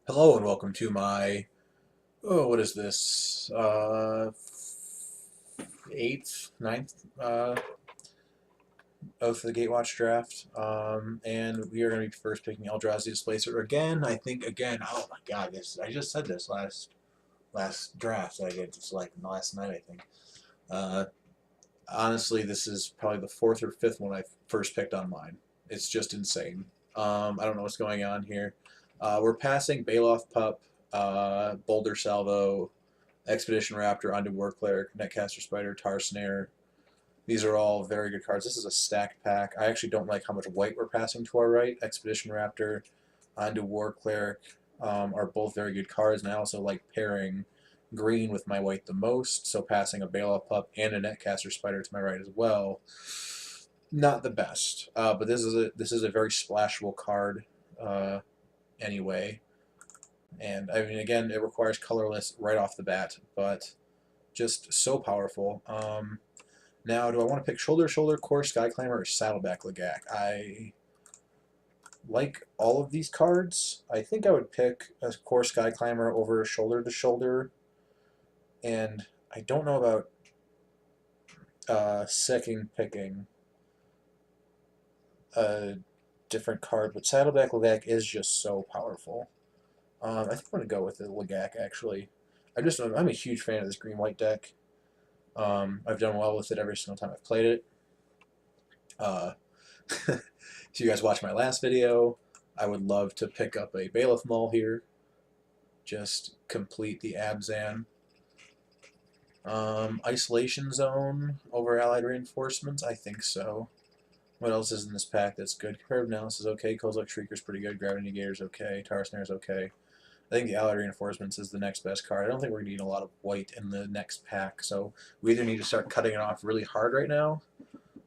Hello and welcome to my, what is this? Eighth, ninth of the Gatewatch draft. And we are going to be first picking Eldrazi Displacer again. I think again. Oh my God! I just said this last draft that I did just like last night. I think. Uh, Honestly, this is probably the fourth or fifth one I first picked on mine. It's just insane. I don't know what's going on here. We're passing Baloth Pup, Boulder Salvo, Expedition Raptor, Undead War Cleric, Netcaster Spider, Tar Snare. These are all very good cards. This is a stacked pack. I actually don't like how much white we're passing to our right. Expedition Raptor, Undead War Cleric are both very good cards, and I also like pairing green with my white the most, so passing a Baloth Pup and a Netcaster Spider to my right as well. Not the best, but this is a very splashable card anyway. And I mean, again, it requires colorless right off the bat, but just so powerful. Now, do I want to pick Shoulder Shoulder, Core Skyclimber, or Saddleback Lagak? I like all of these cards. I think I would pick a Core Skyclimber over Shoulder to Shoulder, and I don't know about second picking a different card, but Saddleback Lagak is just so powerful. I think I'm going to go with the Lagak, actually. I'm a huge fan of this green-white deck. I've done well with it every single time I've played it. Uh, if you guys watched my last video, I would love to pick up a Bailiff Mull here. Just complete the Abzan. Isolation Zone over Allied Reinforcements? I think so. What else is in this pack that's good? Comparative Analysis is okay. Kozilek Shrieker's pretty good. Gravity Negator's okay. Tar Snare's okay. I think the Allied Reinforcements is the next best card. I don't think we're going to need a lot of white in the next pack, so we either need to start cutting it off really hard right now,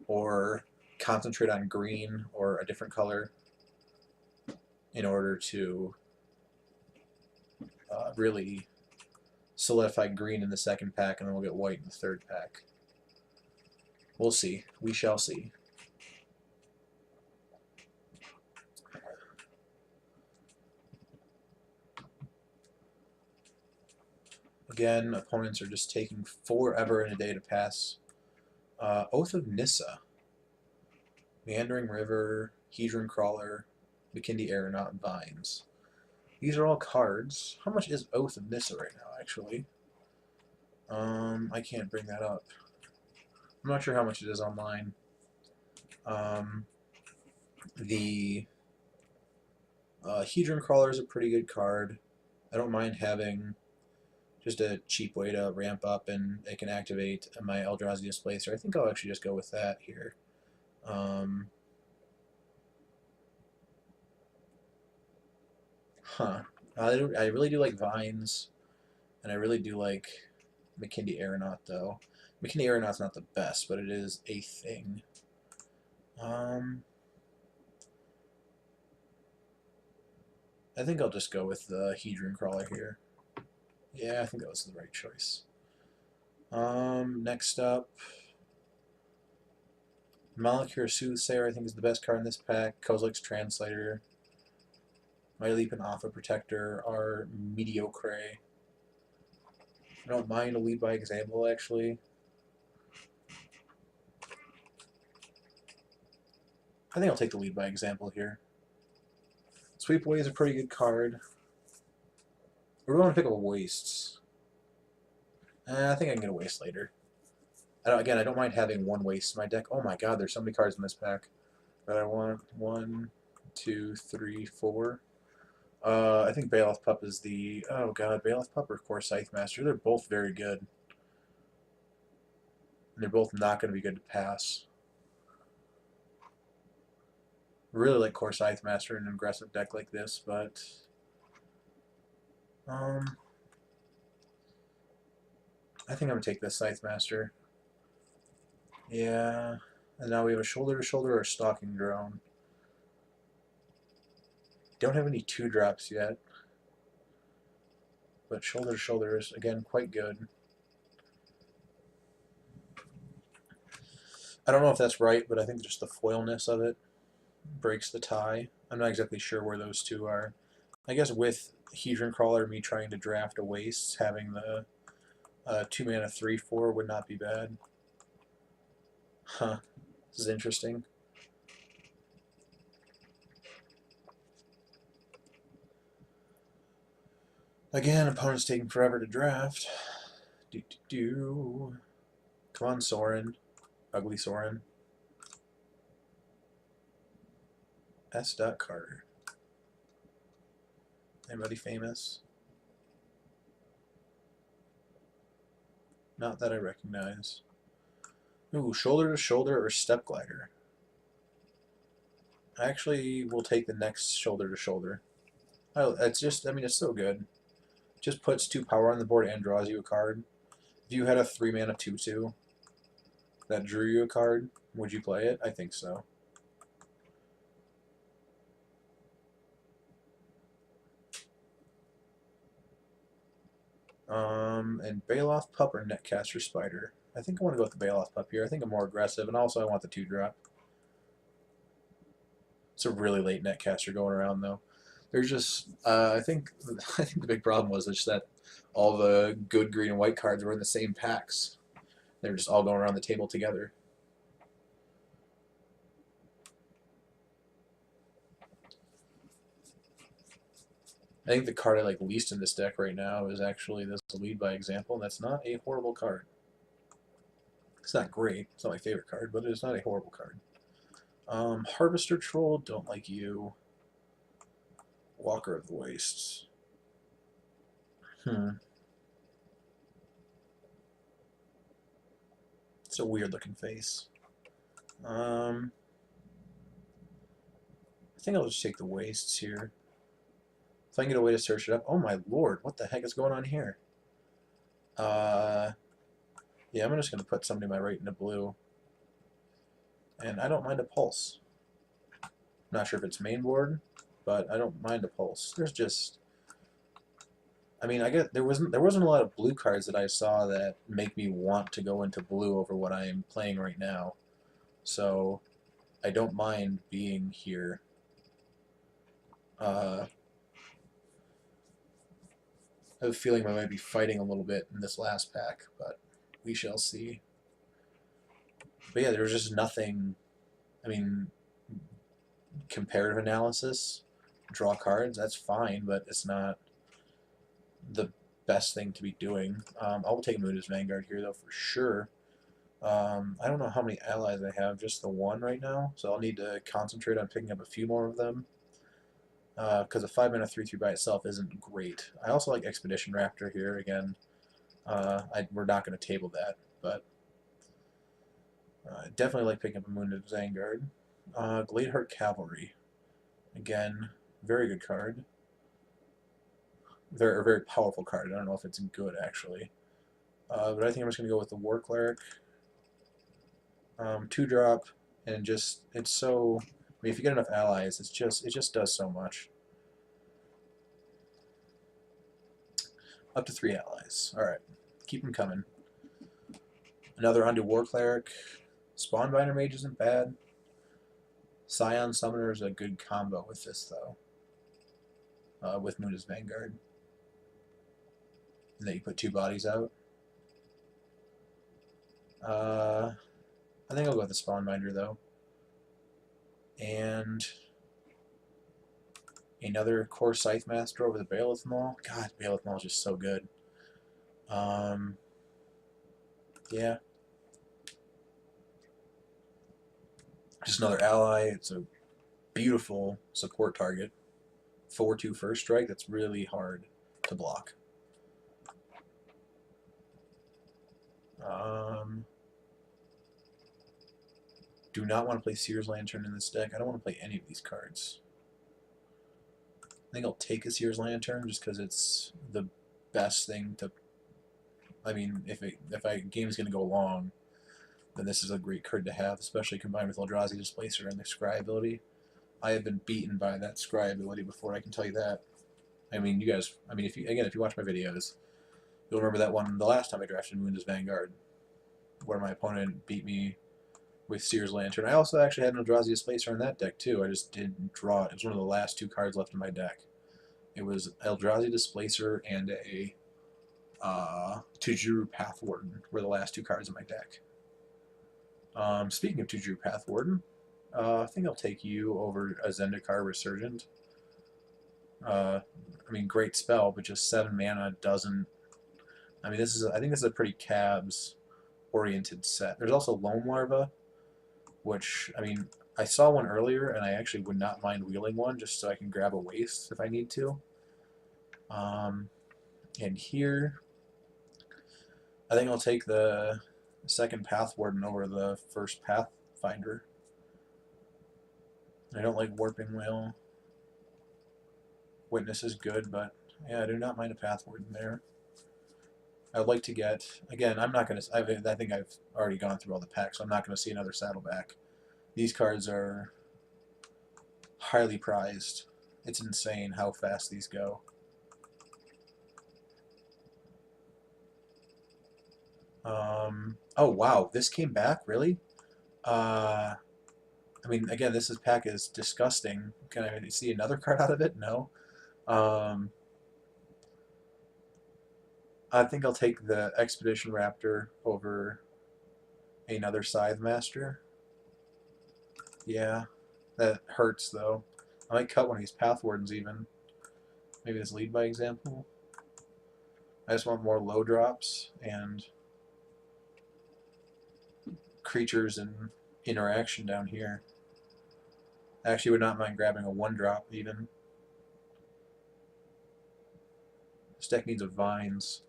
or concentrate on green or a different color in order to really solidify green in the second pack, and then we'll get white in the third pack. We'll see. We shall see. Again, opponents are just taking forever and a day to pass. Oath of Nissa, Meandering River, Hedron Crawler, McKindy Aeronaut, and Vines. These are all cards. How much is Oath of Nissa right now, actually? I can't bring that up. I'm not sure how much it is online. The Hedron Crawler is a pretty good card. I don't mind having just a cheap way to ramp up, and it can activate my Eldrazi Displacer. I think I'll actually just go with that here. I really do like Vines, and I really do like McKindy Aeronaut, though. McKindy Aeronaut's not the best, but it is a thing. I think I'll just go with the Hedron Crawler here. Yeah, I think that was the right choice. Next up, Molecure Soothsayer, I think, is the best card in this pack. Kozilek's Translator. Mighty Leap and Alpha Protector are mediocre. I don't mind a lead by example, actually. I think I'll take the lead by example here. Sweep Away is a pretty good card. We're going to pick up wastes. I think I can get a waste later. Again, I don't mind having one waste in my deck. Oh my god, there's so many cards in this pack that I want. 1, 2, 3, 4. I think Baloth Pup is the... Oh god, Baloth Pup or Core Scythe Master. They're both very good. And they're both not going to be good to pass. Really like Core Scythe Master in an aggressive deck like this, but... I think I'm going to take this Scythe Master. Yeah. And now we have a Shoulder to Shoulder or Stalking Drone. Don't have any 2-drops yet. But Shoulder to Shoulder is, again, quite good. I don't know if that's right, but I think just the foilness of it breaks the tie. I'm not exactly sure where those two are. I guess with Hedron Crawler, me trying to draft a waste, having the 2 mana 3/4 would not be bad. Huh. This is interesting. Again, opponent's taking forever to draft. Come on, Soren. Ugly Soren. S. Carter. Anybody famous? Not that I recognize. Ooh, Shoulder to Shoulder or Step Glider. I actually will take the next Shoulder to Shoulder. Oh, it's just, I mean, it's so good. Just puts 2 power on the board and draws you a card. If you had a 3 mana 2/2 that drew you a card, would you play it? I think so. And Bailoff Pup or Netcaster Spider. I think I want to go with the Bailoff Pup here. I think I'm more aggressive, and also I want the 2-drop. It's a really late Netcaster going around though. There's just I think the big problem was just that all the good green and white cards were in the same packs. They were just all going around the table together. I think the card I like least in this deck right now is actually this Lead by Example, and that's not a horrible card. It's not great. It's not my favorite card, but it is not a horrible card. Harvester Troll, don't like you. Walker of the Wastes. It's a weird looking face. I think I'll just take the Wastes here. If I can get a way to search it up. Oh my lord, what the heck is going on here? Yeah, I'm just going to put somebody to my right into blue. And I don't mind a Pulse. Not sure if it's main board, but I don't mind a Pulse. There's just, I mean, I guess there wasn't a lot of blue cards that I saw that make me want to go into blue over what I am playing right now. So I don't mind being here. I have a feeling I might be fighting a little bit in this last pack, but we shall see. But yeah, there was just nothing. I mean, comparative analysis, draw cards, that's fine, but it's not the best thing to be doing. I'll take Muda's Vanguard here, though, for sure. I don't know how many allies I have, just the 1 right now, so I'll need to concentrate on picking up a few more of them. Because a 5 mana 3/3 by itself isn't great. I also like Expedition Raptor here again. We're not going to table that, but I definitely like picking up a Moon's Vanguard. Gladeheart Cavalry. Again, very good card. Very powerful card. I don't know if it's good actually, but I think I'm just going to go with the War Cleric. 2-drop, and just it's so. I mean, if you get enough allies, it just does so much. Up to 3 allies. All right, keep them coming. Another Unto War Cleric. Spawnbinder Mage isn't bad. Scion Summoner is a good combo with this though. With Muda's Vanguard. And then you put 2 bodies out. I think I'll go with the Spawnbinder though. And another Core Scythe Master over the Bailiff Maul. God, Bailiff Maul is just so good. Yeah. Just another ally. It's a beautiful support target. 4/2 first strike. That's really hard to block. Do not want to play Seer's Lantern in this deck. I don't want to play any of these cards. I think I'll take a Seer's Lantern just because it's the best thing to. I mean, if a game's going to go long, then this is a great card to have, especially combined with Eldrazi Displacer and the Scry ability. I have been beaten by that Scry ability before, I can tell you that. I mean, you guys. I mean, if you watch my videos, you'll remember that one the last time I drafted Moon's Vanguard, where my opponent beat me with Seer's Lantern. I also actually had an Eldrazi Displacer in that deck too. I just didn't draw it. It was one of the last 2 cards left in my deck. It was Eldrazi Displacer and a Tujuru Pathwarden were the last two cards in my deck. Speaking of Tujuru Pathwarden, I think I'll take you over a Zendikar Resurgent. I mean, great spell, but just 7 mana doesn't. I mean, I think this is a pretty Cabs oriented set. There's also Loam Larva, which, I mean, I saw one earlier, and I actually would not mind wheeling one just so I can grab a waste if I need to. And here, I think I'll take the second Pathwarden over the first Pathfinder. I don't like Warping Whale. Witness is good, but yeah, I do not mind a Pathwarden there. I would like to get, again, I'm not going to, I think I've already gone through all the packs, so I'm not going to see another Saddleback. These cards are highly prized. It's insane how fast these go. Oh wow, this came back, really? I mean, again, this pack is disgusting. Can I see another card out of it? No. I think I'll take the Expedition Raptor over another Scythe Master. Yeah, that hurts though. I might cut one of these Pathwardens even. Maybe this Lead by Example. I just want more low drops and creatures and interaction down here. I actually would not mind grabbing a 1-drop even. This deck needs a Vines.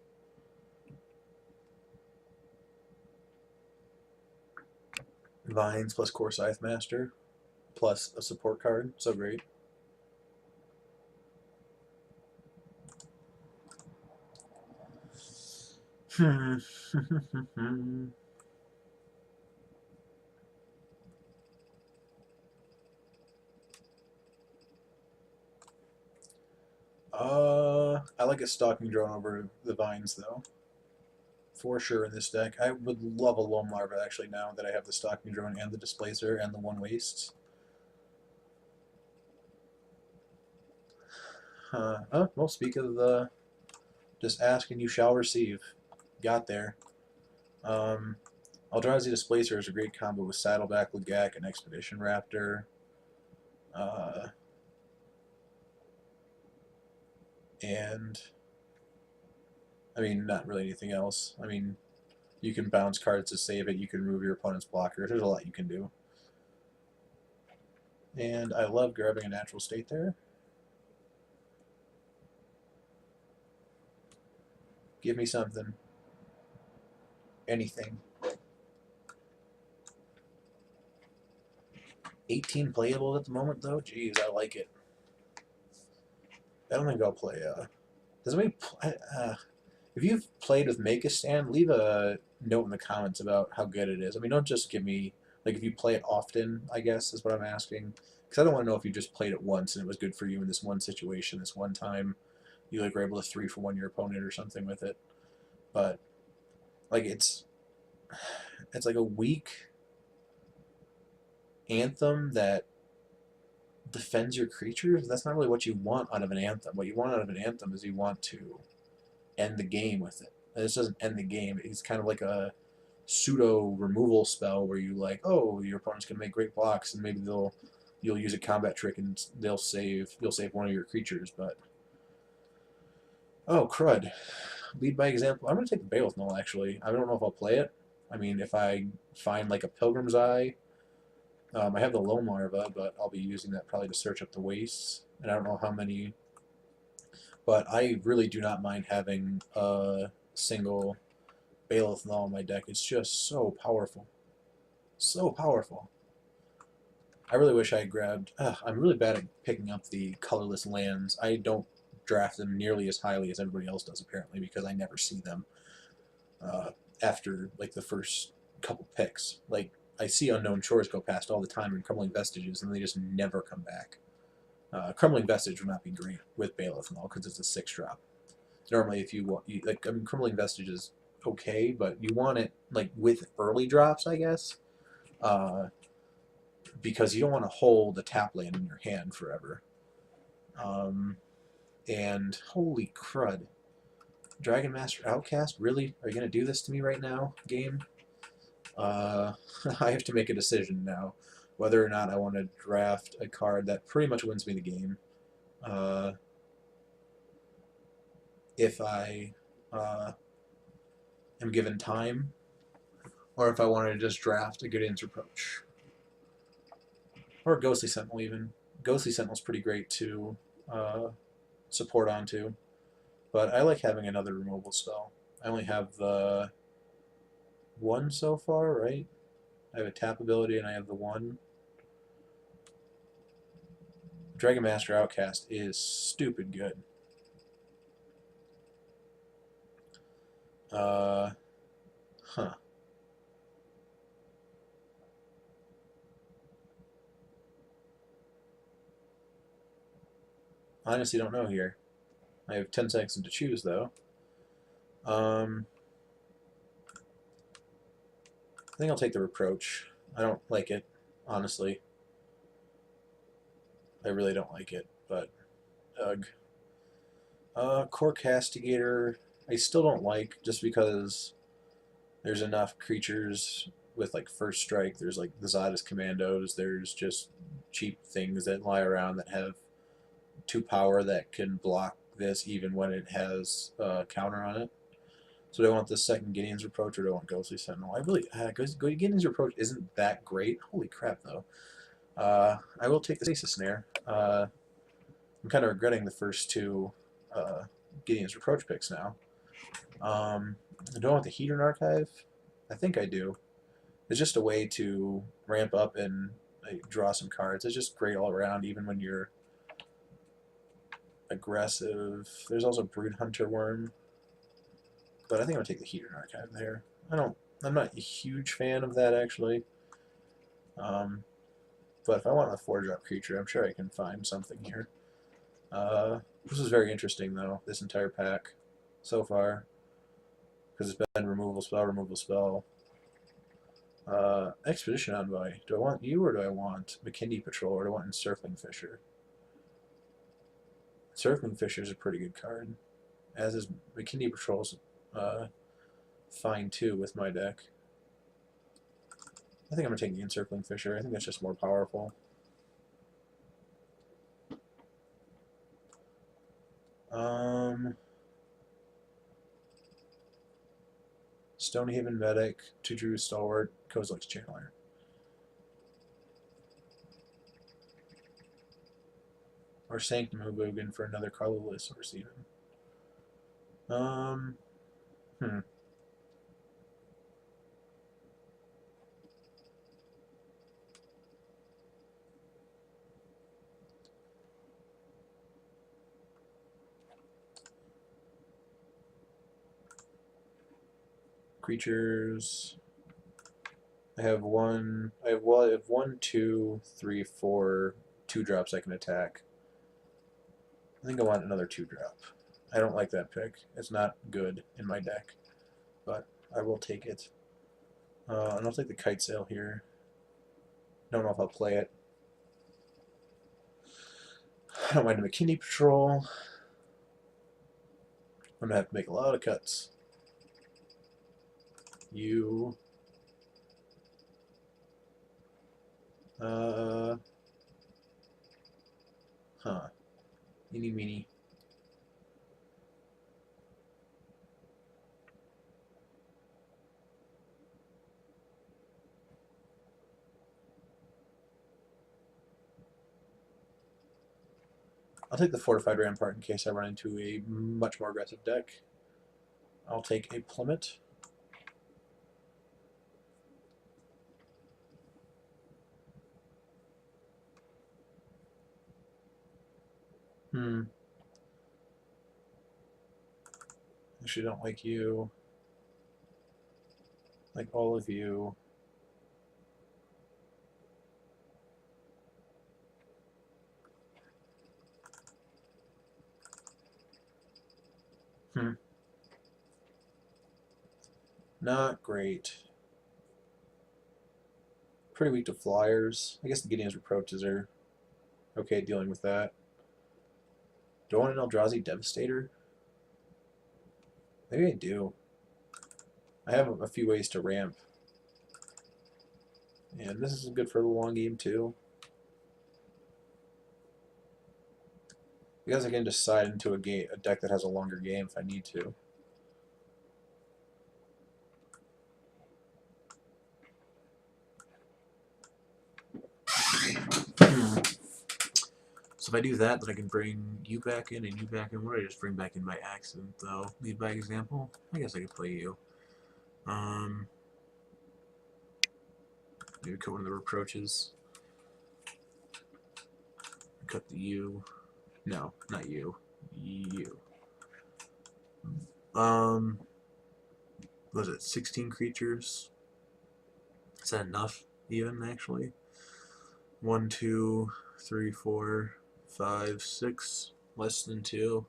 Vines plus Core Scythe Master plus a support card. So great. I like a Stalking Drone over the Vines, though. For sure in this deck. I would love a Loam Larva, actually, now that I have the Stalking Drone and the Displacer and the 1 Wastes. Oh, well, speak of the just ask and you shall receive. Got there. Eldrazi Displacer is a great combo with Saddleback, Lagak, and Expedition Raptor. And I mean, not really anything else. I mean, you can bounce cards to save it. You can remove your opponent's blocker. There's a lot you can do. And I love grabbing a natural state there. Give me something. Anything. 18 playable at the moment, though? Jeez, I like it. I don't think I'll play. Does anybody if you've played with Make a Stand, leave a note in the comments about how good it is. I mean, don't just give me, like, if you play it often, I guess, is what I'm asking. Because I don't want to know if you just played it once and it was good for you in this one situation, this one time. You, like, were able to 3-for-1 your opponent or something with it. But, like, it's like a weak anthem that defends your creatures. That's not really what you want out of an anthem. What you want out of an anthem is you want to end the game with it. And this doesn't end the game. It's kind of like a pseudo removal spell where you like, oh, your opponent's gonna make great blocks and maybe you'll use a combat trick and you'll save one of your creatures. But oh crud, Lead by Example. I'm gonna take the Baleth Null actually. I don't know if I'll play it. I mean, if I find like a Pilgrim's Eye. I have the Loam Larva, but I'll be using that probably to search up the wastes. And I don't know how many. But I really do not mind having a single Baleth Null in my deck. It's just so powerful. So powerful. I really wish I had grabbed... I'm really bad at picking up the colorless lands. I don't draft them nearly as highly as everybody else does, apparently, because I never see them after like the first couple picks. Like, I see Unknown Shores go past all the time in Crumbling Vestiges, and they just never come back. Crumbling Vestige would not be great with Baleth Null because it's a 6-drop. Normally, if you want, I mean, Crumbling Vestige is okay, but you want it like with early drops, I guess, because you don't want to hold a tap land in your hand forever. And holy crud. Dragon Master Outcast? Really? Are you going to do this to me right now, game? I have to make a decision now whether or not I want to draft a card that pretty much wins me the game. If I am given time, or if I want to just draft a Gideon's Reproach. Or Ghostly Sentinel even. Ghostly Sentinel's pretty great to support onto, but I like having another removal spell. I only have the one so far, right? I have a tap ability and I have the one. Dragon Master Outcast is stupid good. Huh. Honestly, don't know here. I have 10 seconds to choose, though. I think I'll take the Reproach. I don't like it, honestly. I really don't like it, but ugh. Core Castigator, I still don't like, just because there's enough creatures with like first strike. There's like the Zadis Commandos. There's just cheap things that lie around that have 2 power that can block this even when it has counter on it. So do I want the second Gideon's Reproach or do I want Ghostly Sentinel? I really, Gideon's Reproach isn't that great. Holy crap, though. I will take the Stasis Snare. I'm kind of regretting the first 2 Gideon's Reproach picks now. Do I want the Hedron Archive? I think I do. It's just a way to ramp up and draw some cards. It's just great all around, even when you're aggressive. There's also Brood Hunter Worm, but I think I'm gonna take the Hedron Archive there. I'm not a huge fan of that actually. But if I want a 4-drop creature, I'm sure I can find something here. This is very interesting though, this entire pack so far, because it's been removal spell. Expedition Envoy. Do I want you or do I want McKinney Patrol or do I want Encircling Fisher? Encircling Fisher is a pretty good card, as is McKinney Patrol's fine too with my deck. I think I'm going to take the Encircling Fisher. I think that's just more powerful. Stonehaven Medic, Tudru Stalwart, Kozilek's Channeler. Or Sanctum Hoboken for another colorless source even. Creatures. I have one, 2, 3, 4 2-drops I can attack. I think I want another 2-drop. I don't like that pick. It's not good in my deck, but I will take it. And I'll take the Kite Sail here. Don't know if I'll play it. I don't mind a McKinney Patrol. I'm going to have to make a lot of cuts. You... Eeny, meeny. I'll take the Fortified Rampart in case I run into a much more aggressive deck. I'll take a Plummet. Actually, don't like you. Like all of you. Not great. Pretty weak to flyers. I guess the Gideon's Reproaches are okay dealing with that. Do I want an Eldrazi Devastator? Maybe I do. I have a few ways to ramp. And this is good for the long game too. Because I can decide into a deck that has a longer game if I need to. So if I do that, then I can bring you back in and you back in. What did I just bring back in by accident, though? Lead by example? I guess I could play you. Maybe cut one of the reproaches. Cut the U. No, not you. You. What was it? 16 creatures? Is that enough, even, actually? 1, 2, 3, 4, 5, 6. Less than 2.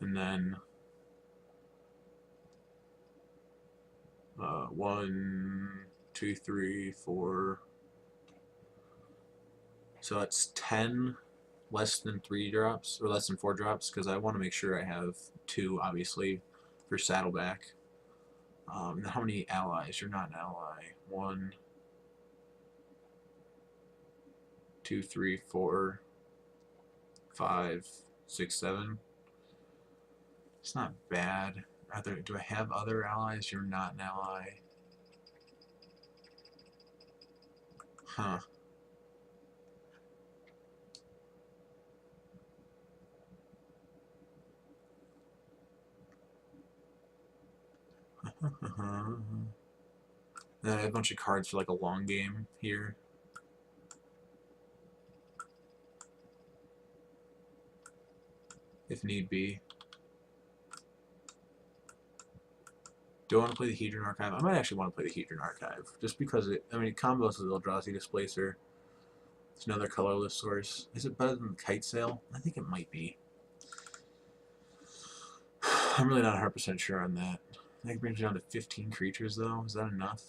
And then 1, 2, 3, 4. So that's 10 less than 3 drops, or less than 4 drops, because I want to make sure I have 2, obviously, for Saddleback. How many allies? You're not an ally. 1, 2, 3, 4, 5, 6, 7. It's not bad. Do I have other allies? You're not an ally. Huh. Then I have a bunch of cards for like a long game here. If need be. Do I want to play the Hedron Archive? I might actually want to play the Hedron Archive. Just because it combos with Eldrazi Displacer. It's another colorless source. Is it better than the Kite Sail? I think it might be. I'm really not 100% sure on that. I think it brings me down to 15 creatures, though. Is that enough?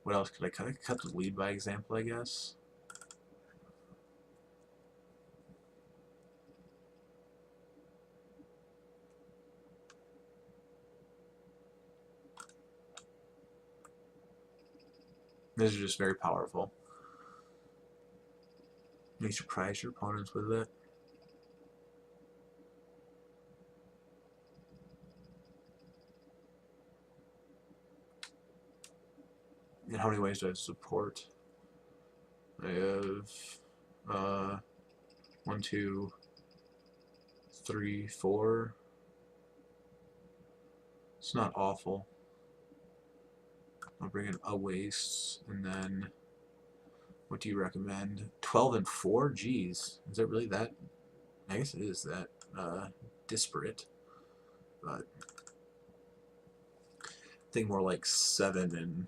What else could I cut? I could cut the lead by example, I guess. This is just very powerful. You surprise your opponents with it. And how many ways do I have support? I have 1, 2, 3, 4. It's not awful. I'll bring in a waste, and then what do you recommend? 12 and 4? Jeez, is it really that? I guess it is that disparate, but I think more like 7 and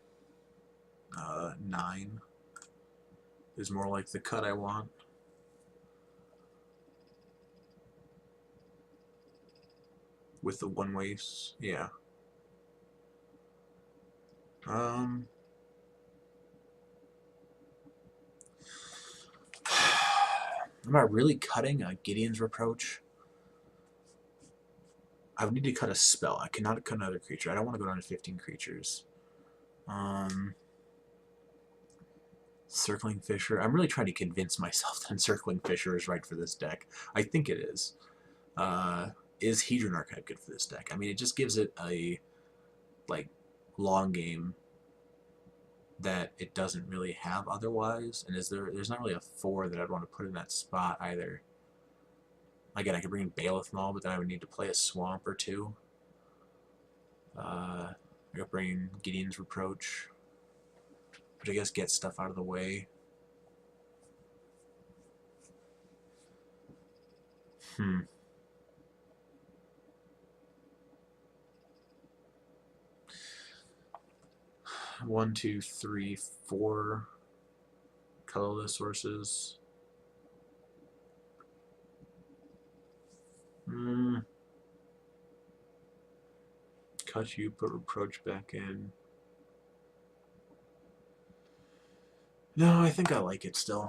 9 is more like the cut I want. With the one waste, yeah. Am I really cutting a Gideon's Reproach? I would need to cut a spell. I cannot cut another creature. I don't want to go down to 15 creatures. Circling Fisher. I'm really trying to convince myself that Circling Fisher is right for this deck. I think it is. Is Hedron Archive good for this deck? I mean, it just gives it a long game that it doesn't really have otherwise. And there's not really a 4 that I'd want to put in that spot either. Again, I could bring in Bailiff and all, but then I would need to play a Swamp or 2. I could bring in Gideon's Reproach, which I guess gets stuff out of the way. 1, 2, 3, 4 colorless sources. Cut you, put Reproach back in. No, I think I like it still.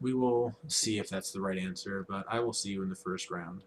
We will see if that's the right answer, but I will see you in the first round.